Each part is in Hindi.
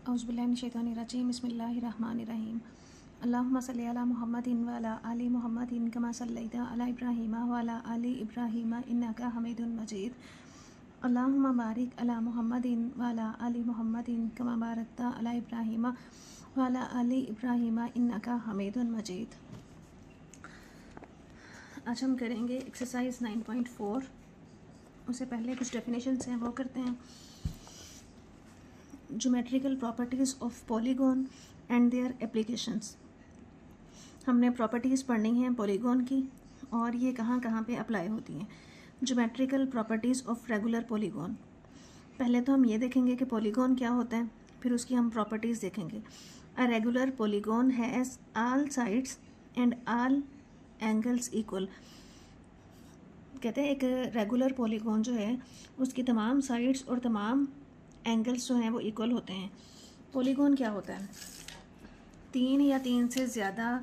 औज़ुबिल्लाहिमिनश्शैतानिर्रजीम बिस्मिल्लाहिर्रहमानिर्रहीम अल्लाहुम्मा सल्लि अला मुहम्मदिन व अला आलि मुहम्मदिन कमा सल्लैता अला इब्राहीम व अला आलि इब्राहीम इन्नका हमीदुन मजीद अल्लाहुम्मा बारिक अला मुहम्मदिन व अला आलि मुहम्मदिन कमा बारकता अला इब्राहीम व अला आलि इब्राहीम इन्नका हमीदुन मजीद। आज हम करेंगे एक्सरसाइज 9.4। उससे पहले कुछ डेफिनेशंस हैं वो करते हैं। Geometrical properties of polygon and their applications. हमने प्रॉपर्टीज़ पढ़नी हैं पॉलीगॉन की और ये कहाँ कहाँ पे अप्लाई होती हैं। Geometrical properties of regular polygon. पहले तो हम ये देखेंगे कि पॉलीगॉन क्या होता है, फिर उसकी हम प्रॉपर्टीज़ देखेंगे। A regular polygon has all sides and all angles equal. कहते हैं एक रेगुलर पॉलीगॉन जो है उसकी तमाम साइड्स और तमाम एंगल्स जो हैं वो इक्वल होते हैं। पॉलीगॉन क्या होता है? तीन या तीन से ज़्यादा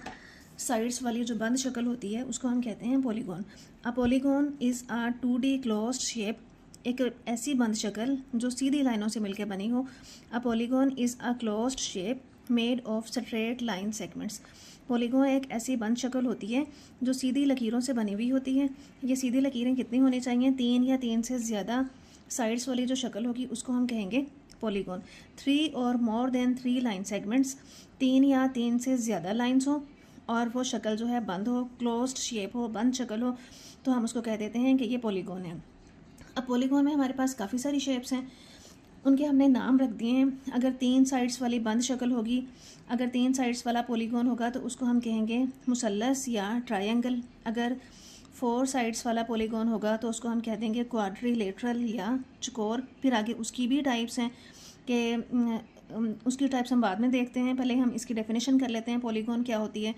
साइड्स वाली जो बंद शक्ल होती है उसको हम कहते हैं polygon. A polygon is a 2D closed shape. एक ऐसी बंद शक्ल जो सीधी लाइनों से मिलकर बनी हो। अ polygon is a closed shape made of straight line segments. Polygon एक ऐसी बंद शक्ल होती है जो सीधी लकीरों से बनी हुई होती है। ये सीधी लकीरें कितनी होनी चाहिए? तीन या तीन से ज़्यादा साइड्स वाली जो शक्ल होगी उसको हम कहेंगे पॉलीगॉन। 3 और मोर देन 3 लाइन सेगमेंट्स। तीन या तीन से ज़्यादा लाइंस हो और वो शक्ल जो है बंद हो, क्लोज्ड शेप हो, बंद शक्ल हो, तो हम उसको कह देते हैं कि ये पॉलीगॉन है। अब पॉलीगॉन में हमारे पास काफ़ी सारी शेप्स हैं, उनके हमने नाम रख दिए हैं। अगर तीन साइड्स वाली बंद शक्ल होगी, अगर तीन साइड्स वाला पॉलीगॉन होगा तो उसको हम कहेंगे मुसल्लस या ट्रायंगल। अगर 4 साइड्स वाला पॉलीगॉन होगा तो उसको हम कह देंगे क्वाड्रिलेटरल या चकोर। फिर आगे उसकी भी टाइप्स हैं कि उसकी टाइप्स हम बाद में देखते हैं, पहले हम इसकी डेफिनेशन कर लेते हैं पॉलीगॉन क्या होती है।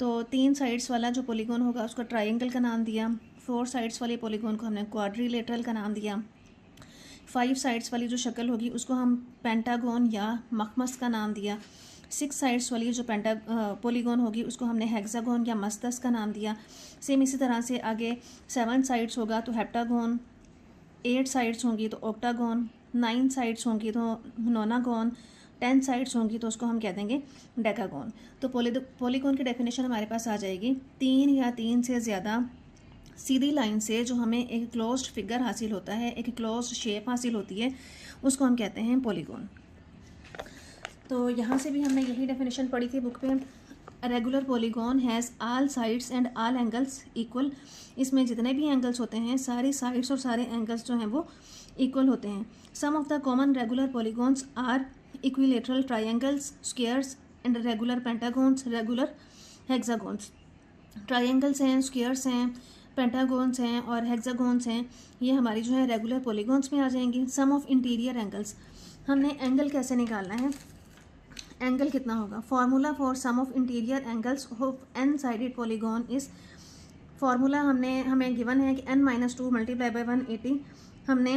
तो 3 साइड्स वाला जो पॉलीगॉन होगा उसको ट्रायंगल का नाम दिया। 4 साइड्स वाले पॉलीगॉन को हमने क्वाड्रिलेटरल का नाम दिया। 5 साइड्स वाली जो शक्ल होगी उसको हम पेंटागॉन या मखमस का नाम दिया। 6 साइड्स वाली जो पॉलीगॉन होगी उसको हमने हेक्सागॉन या मस्तस का नाम दिया। सेम इसी तरह से आगे 7 साइड्स होगा तो हेप्टागॉन, 8 साइड्स होंगी तो ऑक्टागॉन, 9 साइड्स होंगी तो नोनागॉन, 10 साइड्स होंगी तो उसको हम कह देंगे डेकागॉन। तो पॉलीगॉन की डेफिनेशन हमारे पास आ जाएगी, तीन या तीन से ज़्यादा सीधी लाइन से जो हमें एक क्लोज्ड फिगर हासिल होता है, एक क्लोज्ड शेप हासिल होती है, उसको हम कहते हैं पॉलीगॉन। तो यहाँ से भी हमने यही डेफिनेशन पढ़ी थी बुक पे। Regular polygon has all sides and all angles equal. इसमें जितने भी एंगल्स होते हैं सारी साइड्स और सारे एंगल्स जो हैं वो इक्वल होते हैं। Some of the common regular polygons are equilateral triangles, squares and regular pentagons, regular hexagons. Triangles हैं, स्क्वायर्स हैं, पेंटागॉन्स हैं और हेक्सागॉन्स हैं, ये हमारी जो है रेगुलर पॉलीगॉन्स में आ जाएंगी। सम ऑफ इंटीरियर एंगल्स, हमने एंगल कैसे निकालना है, एंगल कितना होगा। Formula for sum of interior angles of n sided polygon is, formula हमें गिवन है कि n-2 मल्टीप्लाई बाय 180। हमने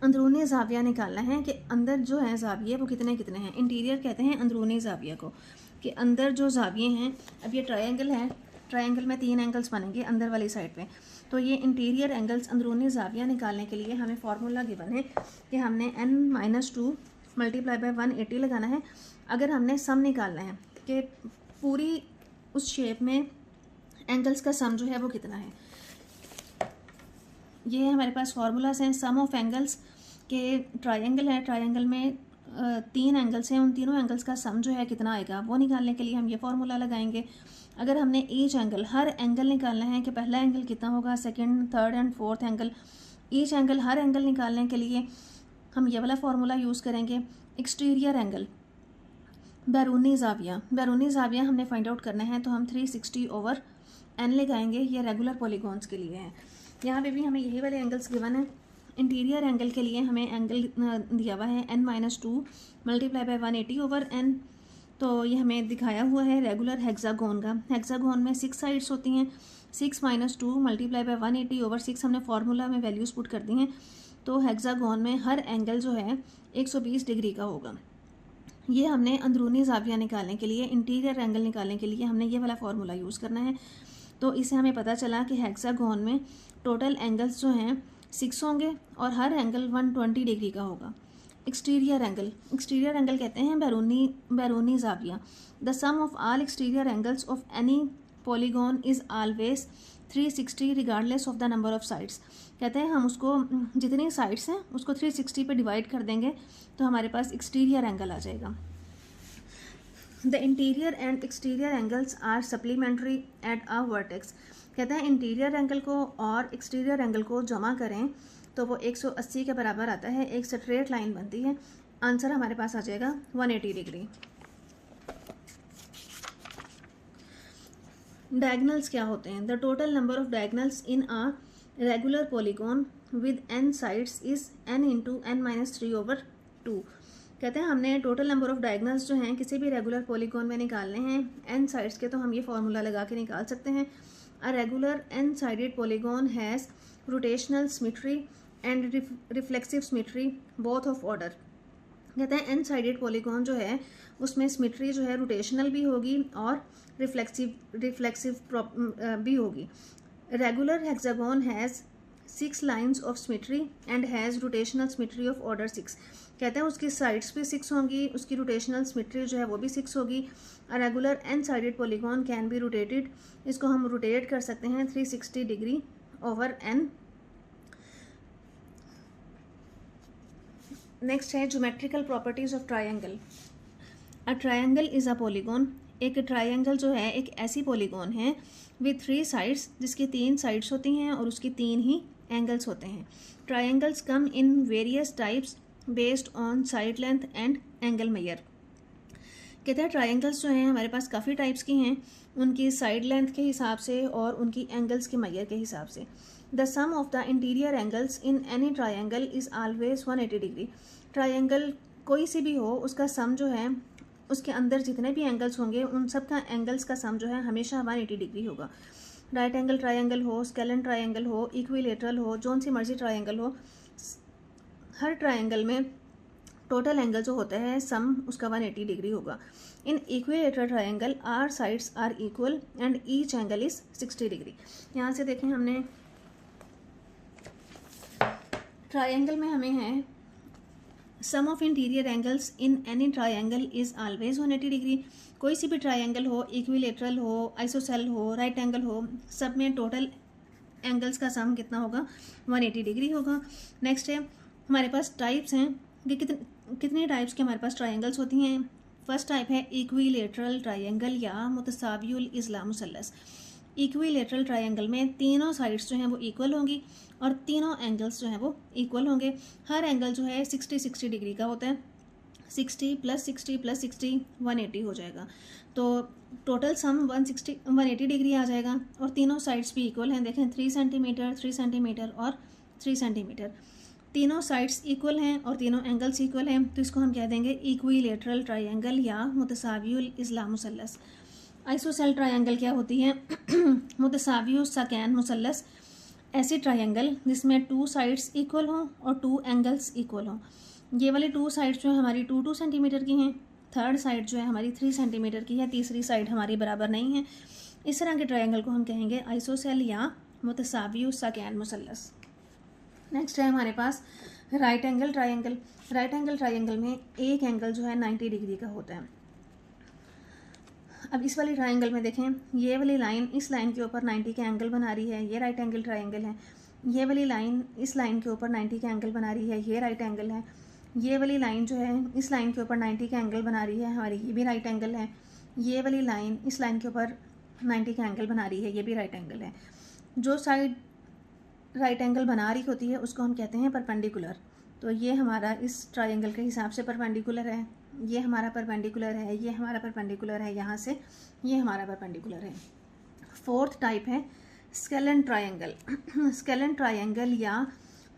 अंदरूनी जाविया निकालना है कि अंदर जो है जाविये वो कितने कितने हैं। इंटीरियर कहते हैं अंदरूनी जाविया को, कि अंदर जो जाविये हैं, अब ये ट्रायंगल है, ट्रायंगल में 3 एंगल्स बनेंगे अंदर वाली साइड पे, तो ये इंटीरियर एंगल्स अंदरूनी जाविया निकालने के लिए हमें फार्मूला गिवन है कि हमने n-2 मल्टीप्लाई बाय 180 लगाना है। अगर हमने सम निकालना है कि पूरी उस शेप में एंगल्स का सम जो है वो कितना है, ये हमारे पास फार्मूलाज हैं। सम ऑफ एंगल्स के ट्रायंगल है, ट्रायंगल में 3 एंगल्स हैं, उन तीनों एंगल्स का सम जो है कितना आएगा वो निकालने के लिए हम ये फार्मूला लगाएंगे। अगर हमने ईच एंगल, हर एंगल निकालना है कि पहला एंगल कितना होगा, second, third and fourth angle, each angle, हर एंगल निकालने के लिए हम ये वाला फार्मूला यूज़ करेंगे। एक्सटीरियर एंगल, बैरूनी जाविया, बैरूनी जाविया हमने फाइंड आउट करना है तो हम 360/n लगाएंगे। ये रेगुलर पॉलीगॉन्स के लिए है। यहाँ पे भी हमें यही वाले एंगल्स गिवन है। इंटीरियर एंगल के लिए हमें एंगल दिया हुआ है n-2 मल्टीप्लाई बाय 180/n। तो ये हमें दिखाया हुआ है रेगुलर हेक्सागोन का। हेक्सागोन में 6 साइड्स होती हैं। 6-2 मल्टीप्लाई बाय 180/6 हमने फार्मूला में वैल्यूज़ पुट कर दी हैं। तो हेक्सागोन में हर एंगल जो है 120 डिग्री का होगा। ये हमने अंदरूनी जाविया निकालने के लिए, इंटीरियर एंगल निकालने के लिए हमने ये वाला फार्मूला यूज़ करना है। तो इससे हमें पता चला कि हेक्सागोन में टोटल एंगल्स जो हैं 6 होंगे और हर एंगल 120 डिग्री का होगा। एक्सटीरियर एंगल कहते हैं बैरूनी जाविया। The sum of all exterior angles of any polygon is always 360 regardless of the number of sides. कहते हैं हम उसको जितनी साइड्स हैं उसको 360 पे डिवाइड कर देंगे तो हमारे पास एक्सटीरियर एंगल आ जाएगा। The interior and exterior angles are supplementary at a vertex. कहते हैं इंटीरियर एंगल को और एक्सटीरियर एंगल को जमा करें तो वो 180 के बराबर आता है, एक स्ट्रेट लाइन बनती है। आंसर हमारे पास आ जाएगा 180 डिग्री। डायगनल्स क्या होते हैं? The total number of diagonals in a regular polygon with n sides is n into n-3/2। कहते हैं हमने टोटल नंबर ऑफ डायगनल्स जो हैं किसी भी रेगुलर पॉलीगॉन में निकालने हैं n साइड्स के, तो हम ये फॉर्मूला लगा के निकाल सकते हैं। A regular n sided polygon has rotational symmetry and reflexive symmetry both of order. कहते हैं n साइडेड पॉलीगॉन जो है उसमें सिमेट्री जो है रोटेशनल भी होगी और रिफ्लेक्सिव भी होगी। Regular hexagon has 6 lines of symmetry and has rotational symmetry of order 6। कहते हैं उसकी साइड्स भी 6 होंगी, उसकी रोटेशनल सिमेट्री जो है वो भी 6 होगी। A regular n sided polygon can be rotated, इसको हम रोटेट कर सकते हैं 360 डिग्री ओवर n। नेक्स्ट है geometrical properties of triangle. A triangle is a polygon. एक ट्रायंगल जो है एक ऐसी पॉलीगॉन है विथ 3 साइड्स, जिसकी 3 साइड्स होती हैं और उसकी 3 ही एंगल्स होते हैं। Triangles come in various types based on side length and angle mayor. कहते हैं ट्रायंगल्स जो हैं हमारे पास काफ़ी टाइप्स की हैं, उनकी साइड लेंथ के हिसाब से और उनकी एंगल्स के मेयर के हिसाब से। The sum of the interior angles in any triangle is always 180 degree. Triangle कोई सी भी हो उसका सम जो है उसके अंदर जितने भी एंगल्स होंगे उन सब का एंगल्स का सम जो है हमेशा 180 डिग्री होगा। राइट एंगल ट्रायंगल हो, स्केलन ट्रायंगल हो, इक्विलेटरल हो, जोन सी मर्जी ट्रायंगल हो, हर ट्रायंगल में टोटल एंगल जो होता है सम उसका 180 डिग्री होगा। In equilateral triangle are sides are equal and each angle is 60 degree. यहाँ से देखें हमने ट्रायंगल में हमें है sum of interior angles in any triangle is always 180 degree. कोई सी भी ट्रायंगल हो, इक्विलेटरल हो, आइसोसेल हो, राइट एंगल हो, सब में टोटल एंगल्स का सम कितना होगा 180 डिग्री होगा। नेक्स्ट है हमारे पास टाइप्स हैं कि कितने टाइप्स के हमारे पास ट्रायंगल्स होती हैं। फर्स्ट टाइप है इक्विलेटरल ट्रायंगल या मुतसावियुल इस्ला मुसल्लस। इक्विलेटरल ट्रायंगल में तीनों साइड्स जो हैं वो इक्वल होंगी और तीनों एंगल्स जो हैं वो इक्वल होंगे। हर एंगल जो है 60 डिग्री का होता है। 60 + 60 + 60 180 हो जाएगा, तो टोटल सम 180 डिग्री आ जाएगा और तीनों साइड्स भी इक्वल हैं। देखें 3 सेंटीमीटर, 3 सेंटीमीटर और 3 सेंटीमीटर, तीनों साइड्स इक्वल हैं और तीनों एंगल्स इक्वल हैं, तो इसको हम कह देंगे इक्विलेटरल ट्रायंगल या मुतसावियुल इस्ला मुसल्लस। आइसोसेल ट्रायंगल क्या होती है? मुतसावियुल सकैन मुसल्लस, ऐसी ट्रायंगल जिसमें 2 साइड्स इक्वल हों और 2 एंगल्स इक्वल हों। ये वाली 2 साइड्स जो है हमारी 2 सेंटीमीटर की हैं, थर्ड साइड जो है हमारी 3 सेंटीमीटर की है, तीसरी साइड हमारी बराबर नहीं है। इस तरह के ट्रायंगल को हम कहेंगे आइसोसेल या मुतसावियुल सकैन मुसल्लस। नेक्स्ट है हमारे पास right angle triangle. Right angle triangle में एक एंगल जो है 90 डिग्री का होता है। अब इस वाली ट्रायंगल में देखें, ये वाली लाइन इस लाइन के ऊपर 90 का एंगल बना रही है, ये राइट एंगल ट्रायंगल है। ये वाली लाइन इस लाइन के ऊपर 90 का एंगल बना रही है, ये राइट एंगल है। ये वाली लाइन जो है इस लाइन के ऊपर 90 का एंगल बना रही है हमारी, ये भी राइट एंगल है। ये वाली लाइन इस लाइन के ऊपर 90 का एंगल बना रही है, ये भी राइट एंगल है। जो साइड राइट एंगल बना रही होती है उसको हम कहते हैं परपेंडिकुलर। तो ये हमारा इस ट्रायंगल के हिसाब से परपेंडिकुलर है, ये हमारा परपेंडिकुलर है, ये हमारा परपेंडिकुलर है, यहाँ से ये हमारा परपेंडिकुलर है। फोर्थ टाइप है स्केलन ट्रायंगल। स्केलन ट्रायंगल या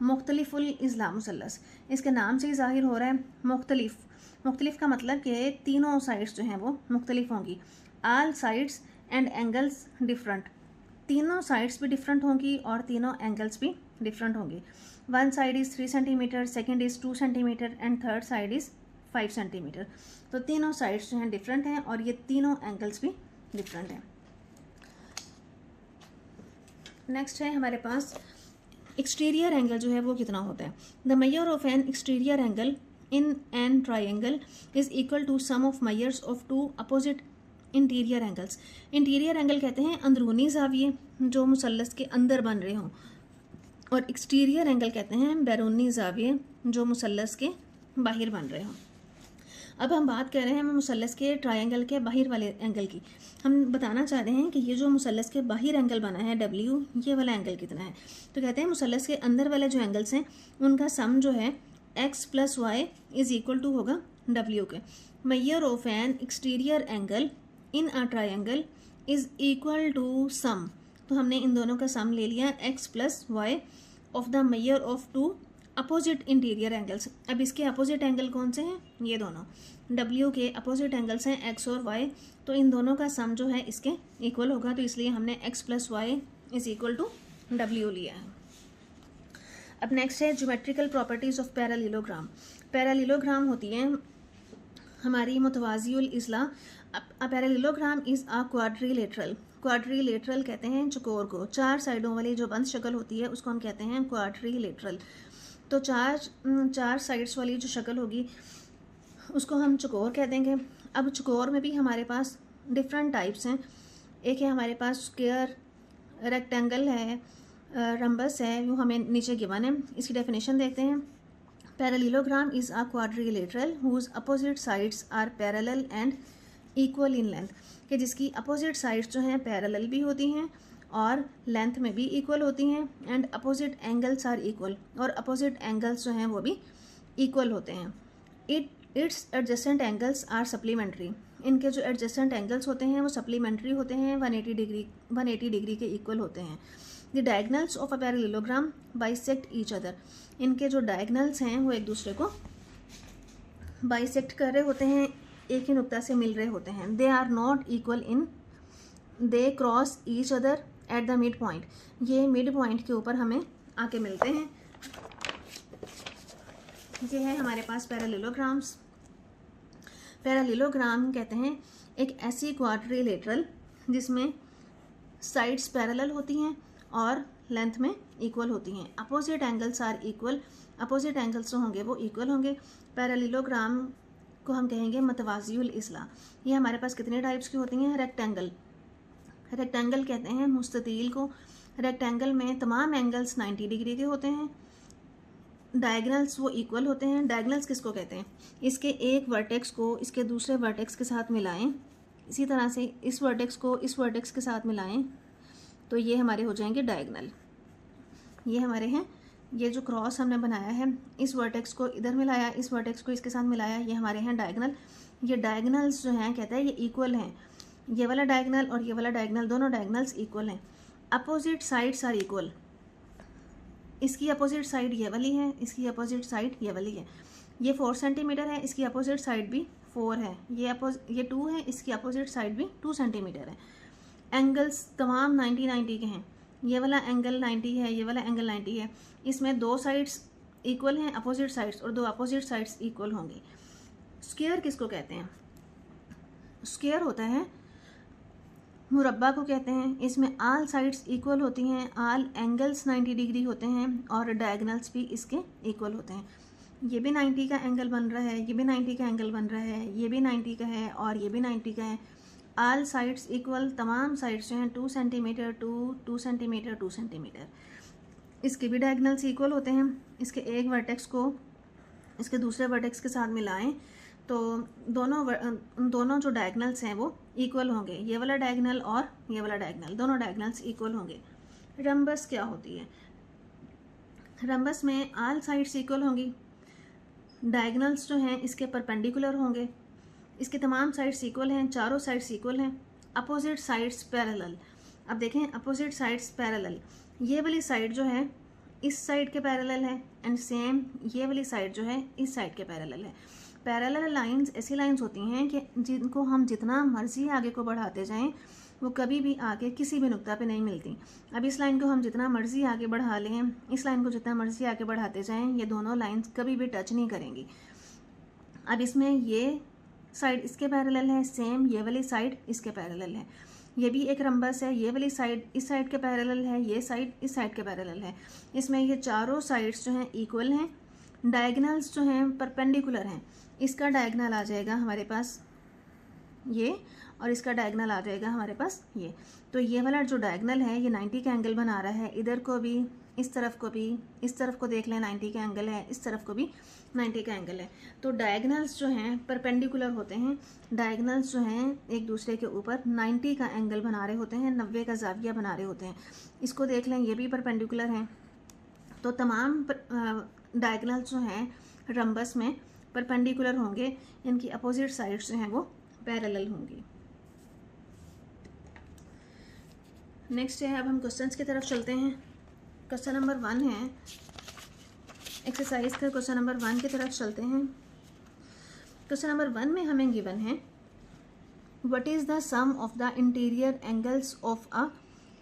मुख्तलिफुल इस्ला मुसल्लस। इसके नाम से ही ज़ाहिर हो रहा है मुख्तलिफ। मुख्तलिफ का मतलब कि तीनों साइड्स जो हैं वो मुख्तलिफ होंगी। All sides and angles different, तीनों साइड्स भी डिफरेंट होंगी और तीनों एंगल्स भी डिफरेंट होंगे। One side is 3 centimetre, second is 2 centimetre and third side is 5 centimetre. तो तीनों साइड्स जो हैं डिफरेंट हैं और ये तीनों एंगल्स भी डिफरेंट हैं। नेक्स्ट है हमारे पास एक्सटीरियर एंगल जो है वो कितना होता है। The measure of an exterior angle in an triangle is equal to sum of measures of two opposite interior angles. Interior angle कहते हैं अंदरूनी जाविये जो मुसल्लस के अंदर बन रहे हों, और एक्सटीरियर एंगल कहते हैं बैरूनी जाविये जो मुसल्लस के बाहर बन रहे हों। अब हम बात कर रहे हैं मुसल्लस के ट्रायंगल के बाहर वाले एंगल की। हम बताना चाह रहे हैं कि ये जो मुसल्लस के बाहर एंगल बना है W, ये वाला एंगल कितना है। तो कहते हैं मुसल्लस के अंदर वाले जो एंगल्स हैं उनका सम जो है x + y is equal to होगा W के। Measure of an exterior angle in a triangle is equal to sum, तो हमने इन दोनों का सम ले लिया x + y of the measure of two opposite interior angles. अब इसके अपोजिट एंगल कौन से हैं, ये दोनों W के अपोजिट एंगल्स हैं x और y, तो इन दोनों का सम जो है इसके इक्वल होगा, तो इसलिए हमने x + y is equal to W लिया है। अब नेक्स्ट है geometrical properties of parallelogram. Parallelogram होती है हमारी मुतवाज़िउल इज़ला। Parallelogram is a quadrilateral. Quadrilateral कहते हैं चकोर को, चार साइडों वाली जो बंद शक्ल होती है उसको हम कहते हैं क्वाड्रिलेटरल। तो चार साइड्स वाली जो शक्ल होगी उसको हम चकोर कह देंगे। अब चकोर में भी हमारे पास डिफरेंट टाइप्स हैं। एक है हमारे पास स्क्वायर, रेक्टेंगल है, रम्बस है, वो हमें नीचे गिवन है। इसकी डेफिनेशन देखते हैं। Parallelogram is a quadrilateral whose opposite sides are parallel and equal in length, कि जिसकी अपोजिट साइड्स जो हैं पैरेलल भी होती हैं और लेंथ में भी इक्वल होती हैं, and opposite angles are equal, और अपोजिट एंगल्स जो हैं वो भी इक्वल होते हैं। Its adjacent angles are supplementary. इनके जो एडजेसेंट एंगल्स होते हैं वो सप्लीमेंट्री होते हैं, 180 डिग्री के इक्वल होते हैं। The diagonals of a parallelogram bisect each other. इनके जो डायगनल्स हैं वो एक दूसरे को बाइसेक्ट कर रहे होते हैं, एक ही नुक्ता से मिल रहे होते हैं। They are not equal in, they cross each other at the mid point. ये मिड पॉइंट के ऊपर हमें आके मिलते हैं। ये है हमारे पास पैरेललोग्राम्स। पैरेललोग्राम कहते हैं एक ऐसी क्वाड्रिलेटरल जिसमें साइड्स पैरेलल होती हैं और लेंथ में इक्वल होती हैं। Opposite angles are equal, opposite angles जो होंगे वो इक्वल होंगे। पैरेललोग्राम को हम कहेंगे मतवाज़िउल इज़ला। ये हमारे पास कितने टाइप्स की होती हैं। रेक्टेंगल, रेक्टेंगल कहते हैं मुस्ततील को। रेक्टेंगल में तमाम एंगल्स 90 डिग्री के होते हैं। डायगनल्स वो इक्वल होते हैं। डायगनल्स किसको कहते हैं, इसके एक वर्टेक्स को इसके दूसरे वर्टेक्स के साथ मिलाएं, इसी तरह से इस वर्टेक्स को इस वर्टेक्स के साथ मिलाएं तो ये हमारे हो जाएंगे डायगनल। ये हमारे हैं, ये जो क्रॉस हमने बनाया है, इस वर्टेक्स को इधर मिलाया, इस वर्टेक्स को इसके साथ मिलाया, ये हमारे हैं डायगनल। ये डायगनल्स जो हैं कहते हैं ये इक्वल हैं। ये वाला डायगनल और ये वाला डायगनल, दोनों डायगनल्स इक्वल हैं। Opposite sides are equal. इसकी अपोजिट साइड ये वाली है, इसकी अपोजिट साइड ये वाली है। ये 4 सेंटीमीटर है, इसकी अपोजिट साइड भी 4 है। ये 2 है, इसकी अपोजिट साइड भी 2 सेंटीमीटर है। एंगल्स तमाम 90 के हैं। ये वाला एंगल 90 है, ये वाला एंगल 90 है। इसमें 2 साइड्स इक्वल हैं अपोजिट साइड्स, और 2 अपोजिट साइड्स इक्वल होंगी। स्क्वायर किसको कहते हैं, स्क्वायर होता है मुरब्बा को कहते हैं। इसमें आल साइड्स इक्वल होती हैं, आल एंगल्स 90 डिग्री होते हैं और डायगनल्स भी इसके इक्वल होते हैं। ये भी 90 का एंगल बन रहा है, ये भी 90 का एंगल बन रहा है, ये भी 90 का है और ये भी 90 का है। आल साइड्स इक्वल, तमाम साइड्स जो हैं 2 सेंटीमीटर 2 सेंटीमीटर 2 सेंटीमीटर। इसके भी डायगनल्स इक्वल होते हैं। इसके एक वर्टेक्स को इसके दूसरे वर्टेक्स के साथ मिलाएं तो दोनों जो डायगनल्स हैं वो इक्वल होंगे। ये वाला डायगनल और ये वाला डायगनल, दोनों डायगनल्स इक्वल होंगे। रम्बस क्या होती है, रम्बस में आल साइड्स इक्वल होंगी, डायगनल्स जो हैं इसके परपेंडिकुलर होंगे, इसके तमाम साइड्स इक्वल हैं, चारों साइड्स इक्वल हैं। Opposite sides parallel. अब देखें अपोजिट साइड्स पैरेलल, ये वाली साइड जो है इस साइड के पैरेलल है, एंड सेम ये वाली साइड जो है इस साइड के पैरेलल है। पैरेलल लाइंस ऐसी लाइंस होती हैं कि जिनको हम जितना मर्जी आगे को बढ़ाते जाएं वो कभी भी आगे किसी भी नुक्ता पे नहीं मिलती। अब इस लाइन को हम जितना मर्जी आगे बढ़ा लें, इस लाइन को जितना मर्जी आगे बढ़ाते जाएं, ये दोनों लाइंस कभी भी टच नहीं करेंगी। अब इसमें ये साइड इसके पैरेलल है, सेम ये वाली साइड इसके पैरेलल है। ये भी एक रम्बस है, ये वाली साइड इस साइड के पैरेलल है, ये साइड इस साइड के पैरेलल है। इसमें ये चारों साइड्स जो हैं इक्वल हैं, डायगनल्स जो हैं परपेंडिकुलर हैं, इसका डायगनल आ जाएगा हमारे पास ये, और इसका डायगनल आ जाएगा हमारे पास ये। तो ये वाला जो डायगनल है ये 90 का एंगल बना रहा है, इधर को भी, इस तरफ को भी, इस तरफ को देख लें 90 का एंगल है, इस तरफ को भी 90 का एंगल है। तो डायगनल्स जो हैं परपेंडिकुलर होते हैं, डायगनल्स जो हैं एक दूसरे के ऊपर 90 का एंगल बना रहे होते हैं, 90 का जाविया बना रहे होते हैं। इसको देख लें, ये भी परपेंडिकुलर हैं। तो तमाम डायगनल्स जो हैं रम्बस में परपेंडिकुलर होंगे, इनकी अपोजिट साइड्स जो हैं वो पैरेलल होंगी। नेक्स्ट है, अब हम क्वेश्चंस की तरफ चलते हैं। क्वेश्चन नंबर 1 है, एक्सरसाइज का क्वेश्चन नंबर 1 की तरफ चलते हैं। क्वेश्चन नंबर 1 में हमें गिवन है what is the sum of the interior angles of a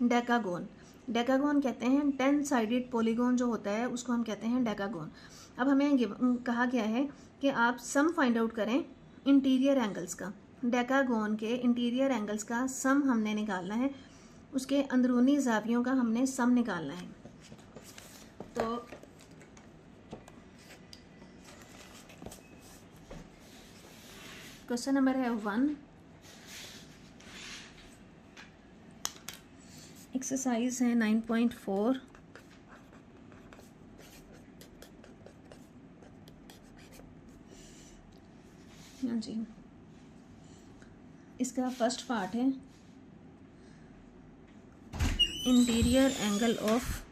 decagon. Decagon कहते हैं 10 साइडेड पॉलीगॉन जो होता है उसको हम कहते हैं डेकागोन। अब हमें कहा गया है कि आप सम फाइंड आउट करें इंटीरियर एंगल्स का। डेकागोन के इंटीरियर एंगल्स का सम हमने निकालना है, उसके अंदरूनी जावियों का हमने सम निकालना है। तो क्वेश्चन नंबर है 1, एक्सरसाइज है 9.4। हाँ जी, इसका फर्स्ट पार्ट है interior angle of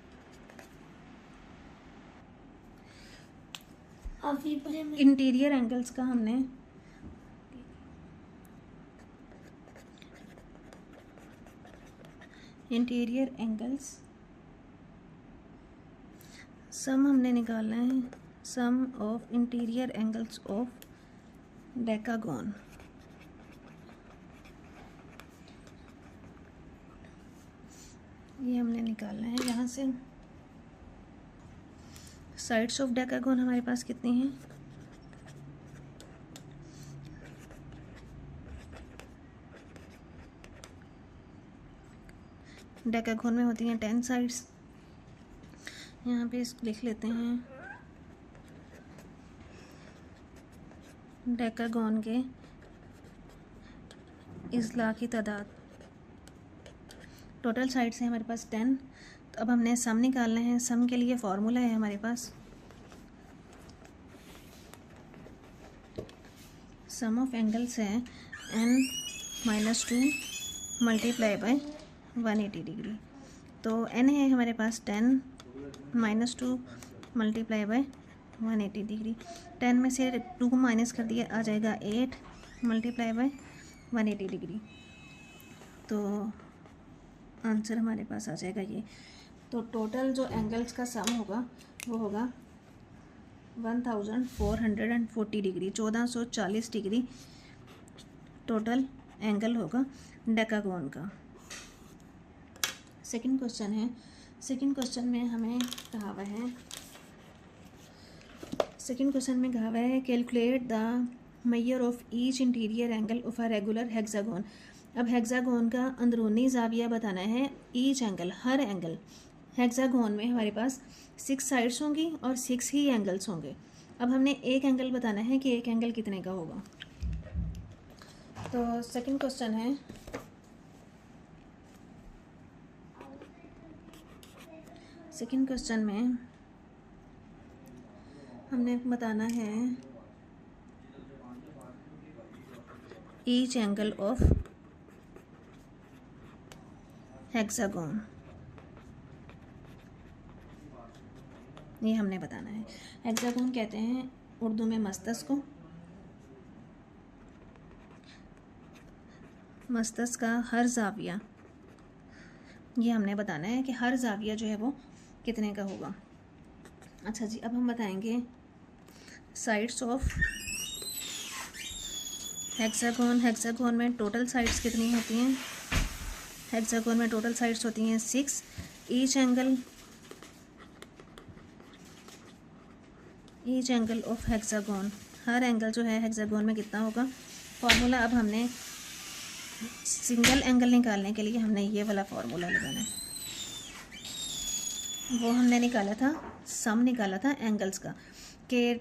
interior angles का हमने इंटीरियर एंगल्स सम हमने निकालना है, sum of interior angles of डेकागोन। ये हमने निकालना है। यहाँ से साइड्स ऑफ डेकागोन हमारे पास कितनी हैं, डेकागोन में होती हैं 10 साइड्स। यहाँ पे इसको लिख लेते हैं, डेकागोन के इज़ला की तादाद, टोटल साइड्स है हमारे पास 10। तो अब हमने सम निकालना है। सम के लिए फॉर्मूला है हमारे पास, सम ऑफ एंगल्स है n-2 मल्टीप्लाई बाय 180 डिग्री। तो n है हमारे पास 10-2 मल्टीप्लाई बाय 180 डिग्री। 10 में से 2 माइनस कर दिया, आ जाएगा 8 मल्टीप्लाई बाय 180 डिग्री। तो आंसर हमारे पास आ जाएगा ये। तो टोटल जो एंगल्स का सम होगा वो होगा 1440 डिग्री, 1440 डिग्री टोटल एंगल होगा डेकागोन का। सेकंड क्वेश्चन है, सेकंड क्वेश्चन में हमें कहा हुआ है, सेकंड क्वेश्चन में कहा हुआ है calculate the measure of each interior angle of a regular hexagon. अब हेक्सागोन का अंदरूनी जाविया बताना है, ईच एंगल, हर एंगल। हेक्सागोन में हमारे पास 6 साइड्स होंगी और 6 ही एंगल्स होंगे। अब हमने एक एंगल बताना है कि एक एंगल कितने का होगा। तो सेकंड क्वेश्चन है, सेकंड क्वेश्चन में हमने बताना है ईच एंगल ऑफ हेक्सागोन, ये हमने बताना है। हेक्सागोन कहते हैं उर्दू में मस्तस को, मस्तस का हर जाविया, ये हमने बताना है कि हर जाविया जो है वो कितने का होगा। अच्छा जी, अब हम बताएंगे साइड्स ऑफ हेक्सागोन। हेक्सागोन में टोटल साइड्स कितनी होती हैं, हेक्सागोन में टोटल साइड्स होती हैं 6। Each angle of hexagon, her angle जो है हेक्सागोन में कितना होगा। फॉर्मूला अब हमने सिंगल एंगल निकालने के लिए हमने ये वाला फॉर्मूला लगाना है, वो हमने निकाला था, सम निकाला था एंगल्स का। कि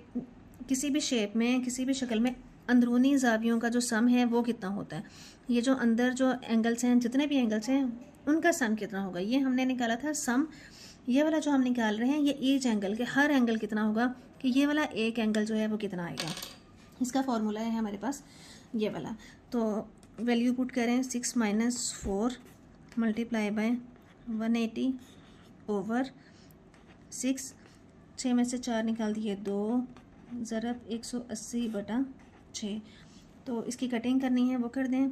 किसी भी शेप में, किसी भी शक्ल में अंदरूनी ज़ावियों का जो सम है वो कितना होता है। ये जो अंदर जो एंगल्स हैं, जितने भी एंगल्स हैं, उनका सम कितना होगा, ये हमने निकाला था सम। ये वाला जो हम निकाल रहे हैं ये ईच एंगल के, हर एंगल कितना होगा, कि ये वाला एक एंगल जो है वो कितना आएगा। इसका फॉर्मूला है हमारे पास ये वाला। तो वैल्यू पुट करें 6 - 4 मल्टीप्लाई बाय 180 ओवर 6, 6 में से 4 निकाल दिए 2, ज़रब 180/6। तो इसकी कटिंग करनी है वो कर दें,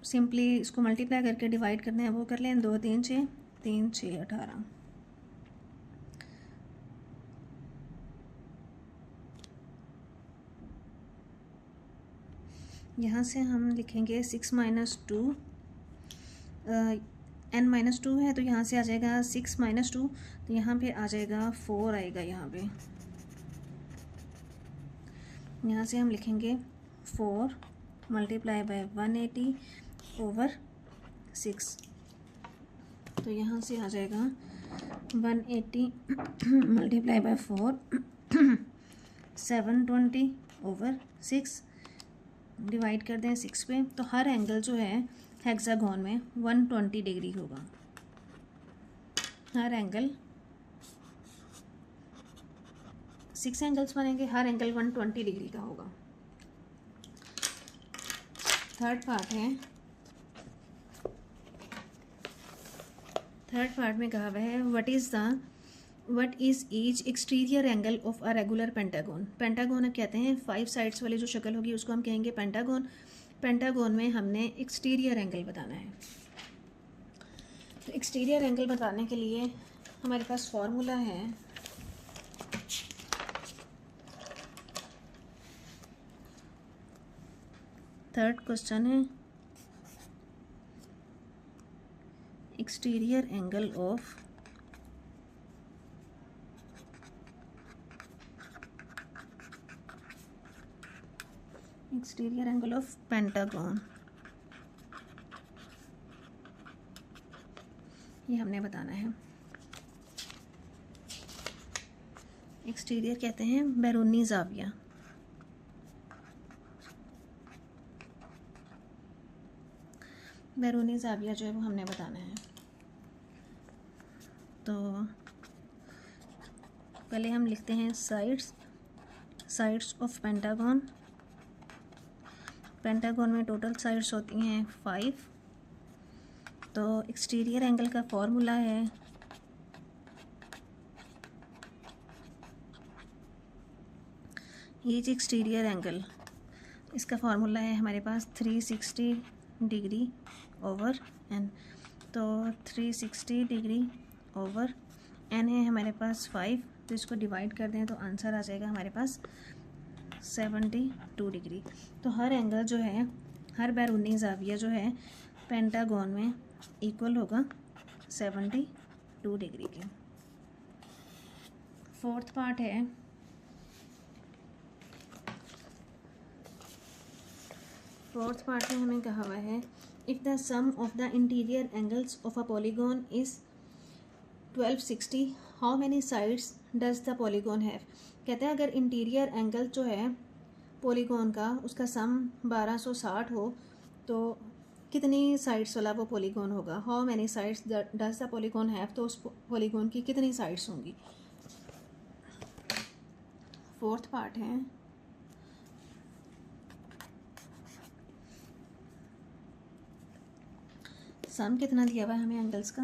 सिंपली इसको मल्टीप्लाई करके डिवाइड करना है वो कर लें। 2 3 6, 3 6 18। यहाँ से हम लिखेंगे 6 - 2, n - 2 है तो यहाँ से आ जाएगा 6 - 2, तो यहाँ पे आ जाएगा 4 आएगा यहाँ पे। यहाँ से हम लिखेंगे 4 मल्टीप्लाई बाय 180 ओवर 6, तो यहाँ से आ जाएगा 180 मल्टीप्लाई बाय 4 720 ओवर 6, डिवाइड कर दें 6 पे। तो हर एंगल जो है हेक्सागोन में 120 डिग्री होगा। हर एंगल 6 एंगल्स बनेंगे, हर एंगल 120 डिग्री का होगा। थर्ड पार्ट में कहा हुआ है what is each exterior angle of a regular pentagon. Pentagon कहते हैं 5 साइड्स वाली जो शक्ल होगी उसको हम कहेंगे पेंटागोन। पेंटागोन में हमने एक्सटीरियर एंगल बताना है। तो एक्सटीरियर एंगल बताने के लिए हमारे पास फॉर्मूला है, थर्ड क्वेश्चन है एक्सटीरियर एंगल ऑफ पेंटागन, ये हमने बताना है। एक्सटीरियर कहते हैं बैरूनी ज़ाविया। बैरूनी ज़ाविया जो है वो हमने बताना है। तो पहले हम लिखते हैं साइड्स ऑफ पेंटागन। पेंटागन में टोटल साइड्स होती हैं 5। तो एक्सटीरियर एंगल का फॉर्मूला है ईच एक्सटीरियर एंगल, इसका फॉर्मूला है हमारे पास 360 डिग्री ओवर n। तो 360 डिग्री ओवर n है हमारे पास 5, तो इसको डिवाइड कर दें तो आंसर आ जाएगा हमारे पास 72 डिग्री। तो हर एंगल जो है, हर बैरूनी ज़ाविया जो है पेंटागन में इक्वल होगा 72 डिग्री के। फोर्थ पार्ट में हमें कहा हुआ है if the sum of the interior angles of a polygon is 1260 how many sides does the polygon have. कहते हैं अगर इंटीरियर एंगल जो है पॉलीगॉन का उसका सम 1260 हो तो कितनी साइड्स वाला वो पॉलीगॉन होगा। How many sides does the polygon have, तो उस पॉलीगॉन की कितनी साइड्स होंगी। फोर्थ पार्ट है सम कितना दिया हुआ है हमें एंगल्स का।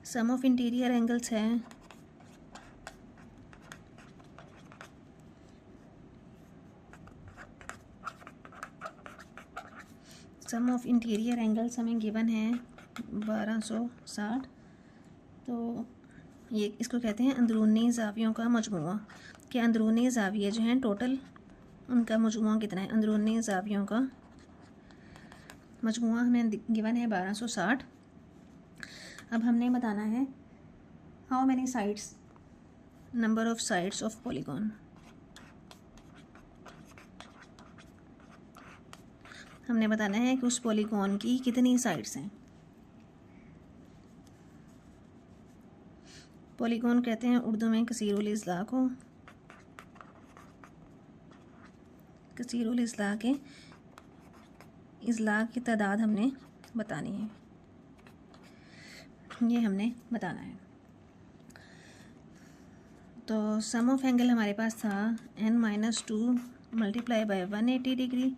सम ऑफ इंटीरियर एंगल्स है सम ऑफ इंटीरियर एंगल्स हमें गिवन है 1260। तो ये इसको कहते हैं अंदरूनी ज़ावियों का मजमुआ, कि अंदरूनी ज़ाविये जो हैं टोटल उनका मजमुआ कितना है। अंदरूनी ज़ावियों का मजमुआ हमें गिवन है 1260। अब हमने बताना है how many sides, number of sides of polygon. हमने बताना है कि उस पॉलीगॉन की कितनी साइड्स हैं। पॉलीगॉन कहते हैं उर्दू में कसीरुल इज़्ला को, कसीरुल इज़ला की तादाद हमने बतानी है, ये हमने बताना है। तो सम ऑफ एंगल हमारे पास था n-2 multiply by 180 degree,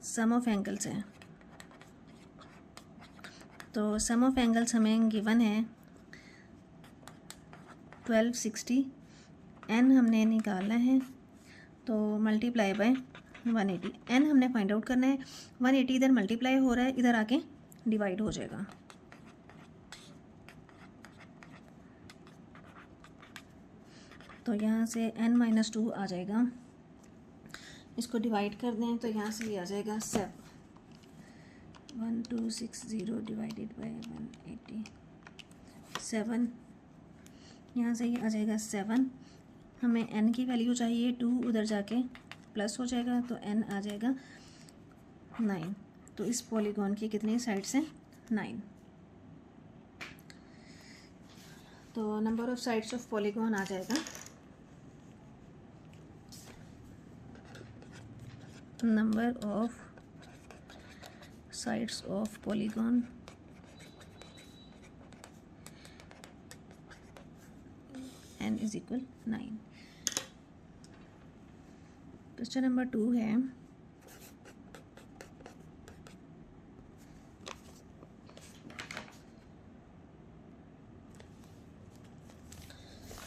sum of angles है। तो सम ऑफ एंगल्स हमें गिवन है 1260, n हमने निकालना है, तो मल्टीप्लाई बाय 180, n हमने फाइंड आउट करना है। 180 इधर मल्टीप्लाई हो रहा है, इधर आके डिवाइड हो जाएगा। तो यहाँ से n-2 आ जाएगा, इसको डिवाइड कर दें तो यहाँ से ये आ जाएगा 1260 डिवाइडेड बाय 180, 7, यहाँ से ये आ जाएगा 7। हमें n की वैल्यू चाहिए 2, उधर जाके प्लस हो जाएगा तो n आ जाएगा 9। तो इस पॉलीगॉन की कितनी साइड्स हैं? 9। तो number of sides of polygon आ जाएगा number of sides of polygon n is equal 9। Question number 2 है,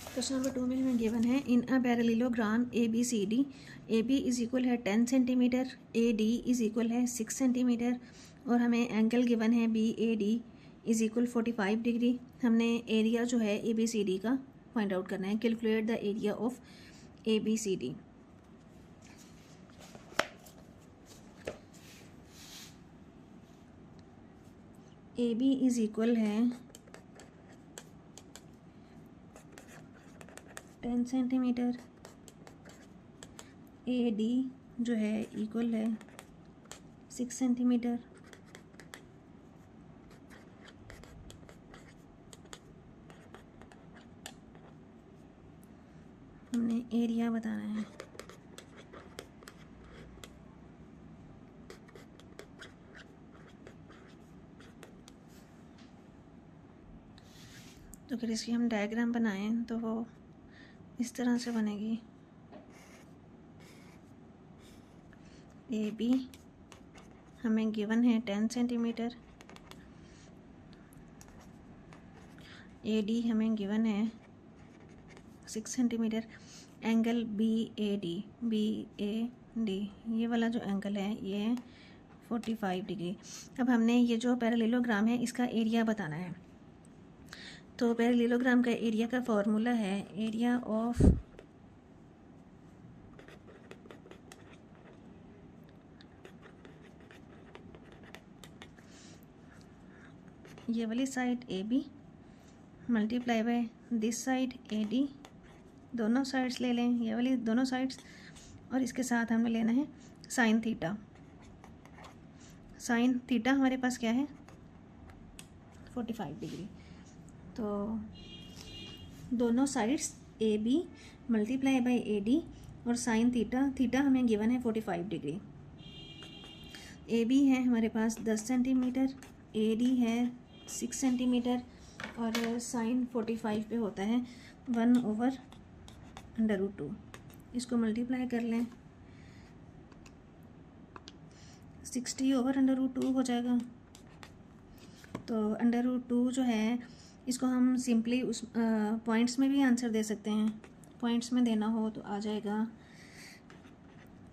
क्वेश्चन नंबर 2 में हमें गिवन है in a parallelogram ABCD, AB is equal है 10 सेंटीमीटर, AD इज इक्वल है 6 सेंटीमीटर और हमें एंगल गिवन है BAD इज इक्वल 45 डिग्री। हमने एरिया जो है ABCD का फाइंड आउट करना है। Calculate the area of ABCD। AB is equal है 10 सेंटीमीटर, AD जो है इक्वल है 6 सेंटीमीटर। हमने एरिया बताना है। तो फिर इसकी हम डायग्राम बनाएं तो वो इस तरह से बनेगी। AB हमें गिवन है 10 सेंटीमीटर, AD हमें गिवन है 6 सेंटीमीटर, एंगल BAD ये वाला जो एंगल है ये 45 डिग्री। अब हमने ये जो पैरेललोग्राम है इसका एरिया बताना है। तो पैरेललोग्राम का एरिया का फॉर्मूला है एरिया ऑफ ये वाली side AB multiply by this side AD, दोनों साइड्स ले लें, ये वाली दोनों साइड्स, और इसके साथ हमें लेना है साइन थीटा। साइन थीटा हमारे पास क्या है? 45 डिग्री। तो दोनों sides AB multiply by AD और साइन थीटा हमें गिवन है 45 डिग्री। AB है हमारे पास 10 सेंटीमीटर, AD है 6 सेंटीमीटर और साइन 45 पे होता है 1/√2। इसको मल्टीप्लाई कर लें, 60/√2 हो जाएगा। तो √2 जो है इसको हम सिंपली उस पॉइंट्स में भी आंसर दे सकते हैं। पॉइंट्स में देना हो तो आ जाएगा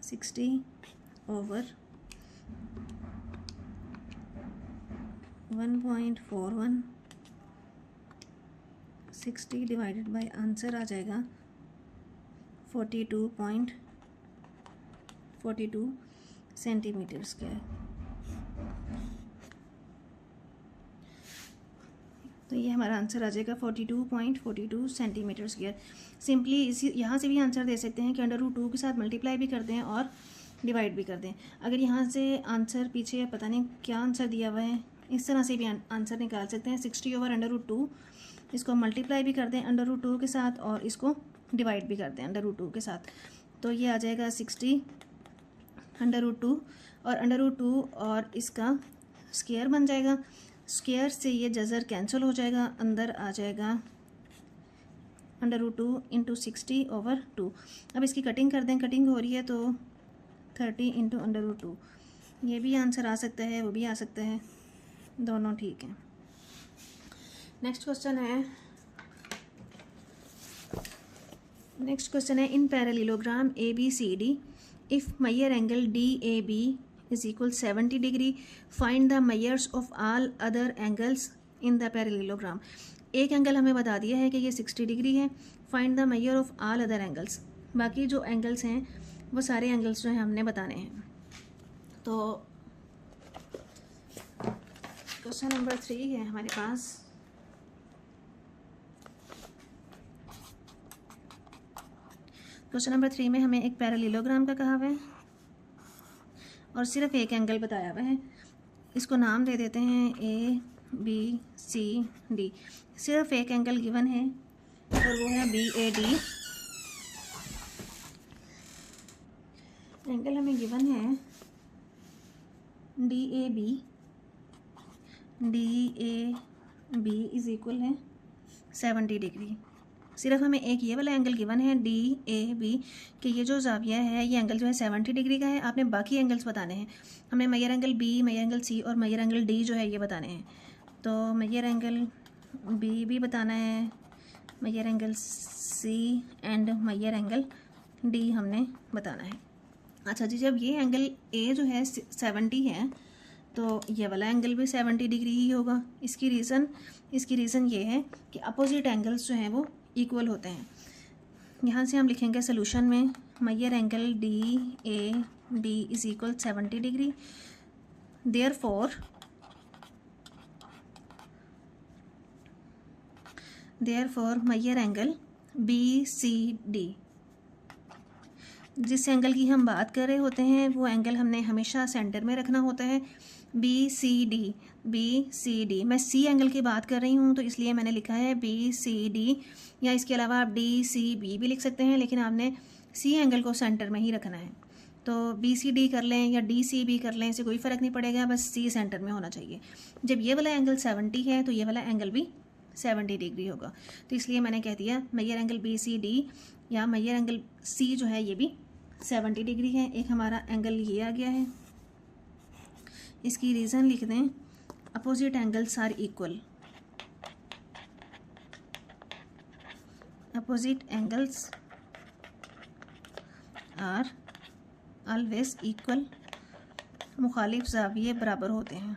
60/1.41, 60 डिवाइडेड बाय आंसर आ जाएगा 42.42 सेंटीमीटर स्क्वायर। तो ये हमारा आंसर आ जाएगा 42.42 सेंटीमीटर स्क्वायर। सिंपली इसी यहाँ से भी आंसर दे सकते हैं कि √2 के साथ मल्टीप्लाई भी कर दें और डिवाइड भी कर दें। अगर यहाँ से आंसर पीछे पता नहीं क्या आंसर दिया हुआ है, इस तरह से भी आंसर निकाल सकते हैं। 60/√2, इसको मल्टीप्लाई भी कर दें √2 के साथ और इसको डिवाइड भी कर दें √2 के साथ। तो ये आ जाएगा 60 √2 और √2 और इसका स्क्वायर बन जाएगा। स्क्वायर से ये जज़र कैंसिल हो जाएगा, अंदर आ जाएगा √2 × 60/2। अब इसकी कटिंग कर दें, कटिंग हो रही है तो 30 × √2। ये भी आंसर आ सकता है, वो भी आ सकता है, दोनों ठीक हैं। नेक्स्ट क्वेश्चन है in parallelogram ABCD if measure angle DAB is equal 70 degree, find the measures of all other angles in the parallelogram। एक एंगल हमें बता दिया है कि ये 60 डिग्री है, find the measure of all other angles. बाकी जो एंगल्स हैं वो सारे एंगल्स जो हैं हमने बताने हैं। तो क्वेश्चन नंबर 3 है हमारे पास। क्वेश्चन नंबर 3 में हमें एक पैरेललोग्राम का कहा हुआ है और सिर्फ एक एंगल बताया हुआ है। इसको नाम दे देते हैं ABCD। सिर्फ एक एंगल गिवन है और वो है BAD। एंगल हमें गिवन है DAB इज इक्वल है 70 डिग्री। सिर्फ हमें एक ये वाला एंगल गिवन है DAB कि ये जो ज़ाविया है ये एंगल जो है 70 डिग्री का है। आपने बाकी एंगल्स बताने हैं, हमें measure angle B, measure angle C और मेजर एंगल D जो है ये बताने हैं। तो मेजर एंगल B भी बताना है, measure angle C and measure angle D हमने बताना है। अच्छा जी, जब ये एंगल A जो है 70 है तो ये वाला एंगल भी 70 डिग्री ही होगा। इसकी रीज़न ये है कि अपोजिट एंगल्स जो हैं वो इक्वल होते हैं। यहाँ से हम लिखेंगे सोल्यूशन में measure angle DAD is equal 70 degree. Therefore measure angle BCD, जिस एंगल की हम बात कर रहे होते हैं वो एंगल हमने हमेशा सेंटर में रखना होता है। BCD मैं C एंगल की बात कर रही हूँ तो इसलिए मैंने लिखा है BCD, या इसके अलावा आप DCB भी लिख सकते हैं, लेकिन आपने C एंगल को सेंटर में ही रखना है। तो BCD कर लें या DCB कर लें, इससे कोई फ़र्क नहीं पड़ेगा, बस C सेंटर में होना चाहिए। जब ये वाला एंगल 70 है तो ये वाला एंगल भी 70 डिग्री होगा। तो इसलिए मैंने कह दिया मेजर एंगल BCD या मेजर एंगल C जो है ये भी 70 डिग्री है। एक हमारा एंगल ये आ गया है। इसकी रीज़न लिख दें, opposite angles are equal. Opposite angles are always equal. मुखालिफ ज़ाविये बराबर होते हैं।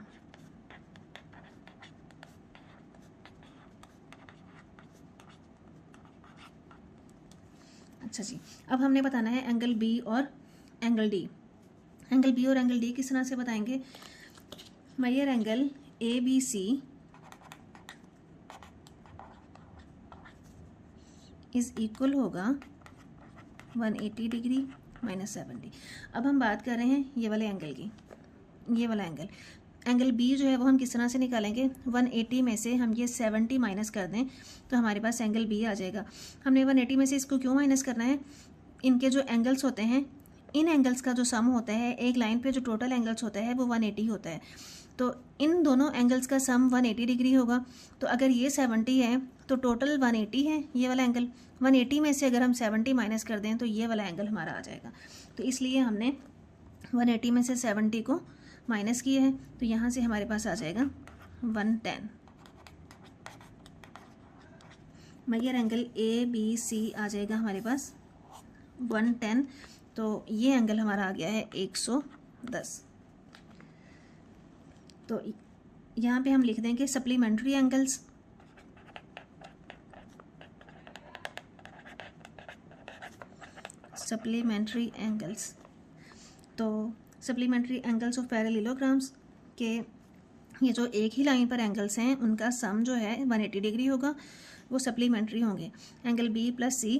अच्छा जी, अब हमने बताना है एंगल B और एंगल D। एंगल B और एंगल D किस तरह से बताएंगे? Measure angle ABC is equal होगा 180 डिग्री माइनस 70। अब हम बात कर रहे हैं ये वाले एंगल की। ये वाला एंगल B जो है वो हम किस तरह से निकालेंगे? 180 में से हम ये 70 माइनस कर दें तो हमारे पास एंगल B आ जाएगा। हमने 180 में से इसको क्यों माइनस करना है? इनके जो एंगल्स होते हैं, इन एंगल्स का जो सम होता है, एक लाइन पे जो टोटल एंगल्स होता है वो 180 होता है। तो इन दोनों एंगल्स का सम 180 डिग्री होगा। तो अगर ये 70 है तो टोटल 180 है ये वाला एंगल। 180 में से अगर हम 70 माइनस कर दें तो ये वाला एंगल हमारा आ जाएगा। तो इसलिए हमने 180 में से 70 को माइनस किया है, तो यहाँ से हमारे पास आ जाएगा 110। मेजर एंगल ABC आ जाएगा हमारे पास 110। तो ये एंगल हमारा आ गया है 110। तो यहाँ पे हम लिख देंगे supplementary angles. Supplementary angles of parallelograms के ये जो एक ही लाइन पर एंगल्स हैं उनका सम जो है 180 डिग्री होगा, वो सप्लीमेंट्री होंगे। एंगल B + C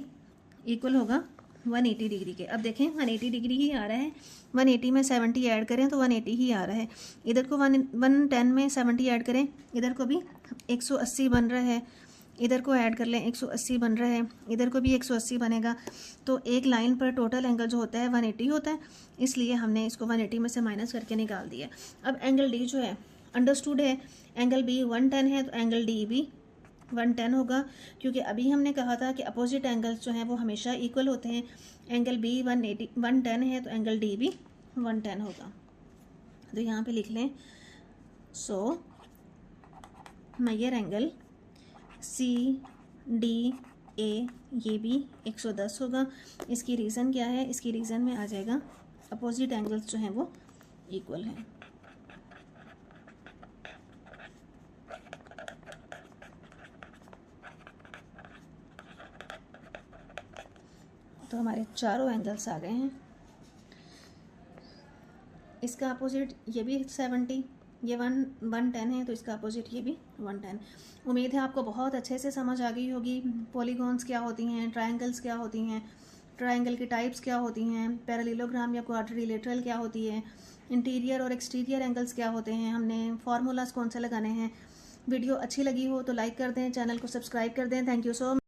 इक्वल होगा 180 डिग्री के। अब देखें 180 डिग्री ही आ रहा है, 180 में 70 ऐड करें तो 180 ही आ रहा है। इधर को 110 में 70 ऐड करें, इधर को भी 180 बन रहा है। इधर को ऐड कर लें, 180 बन रहा है, इधर को भी 180 बनेगा। तो एक लाइन पर टोटल एंगल जो होता है 180 होता है, इसलिए हमने इसको 180 में से माइनस करके निकाल दिया। अब एंगल डी जो है अंडरस्टूड है, एंगल बी 110 है, तो एंगल डी भी 110 होगा, क्योंकि अभी हमने कहा था कि अपोजिट एंगल्स जो हैं वो हमेशा इक्वल होते हैं। एंगल बी 110 है, तो एंगल डी भी 110 होगा। तो यहाँ पे लिख लें, so measure angle C D A, ये भी 110 होगा। इसकी रीज़न क्या है? इसकी रीज़न में आ जाएगा अपोजिट एंगल्स जो हैं वो इक्वल हैं। तो हमारे चारों एंगल्स आ गए हैं। इसका अपोजिट ये भी 70, ये 110 है, तो इसका अपोजिट ये भी 110। उम्मीद है आपको बहुत अच्छे से समझ आ गई होगी पॉलीगॉन्स क्या होती हैं, ट्रायंगल्स क्या होती हैं, ट्रायंगल की टाइप्स क्या होती हैं, पैरेललोग्राम या क्वाड्रिलेटरल क्या होती है, इंटीरियर और एक्सटीरियर एंगल्स क्या होते हैं, हमने फार्मूलाज कौन से लगाने हैं। वीडियो अच्छी लगी हो तो लाइक कर दें, चैनल को सब्सक्राइब कर दें। Thank you so much.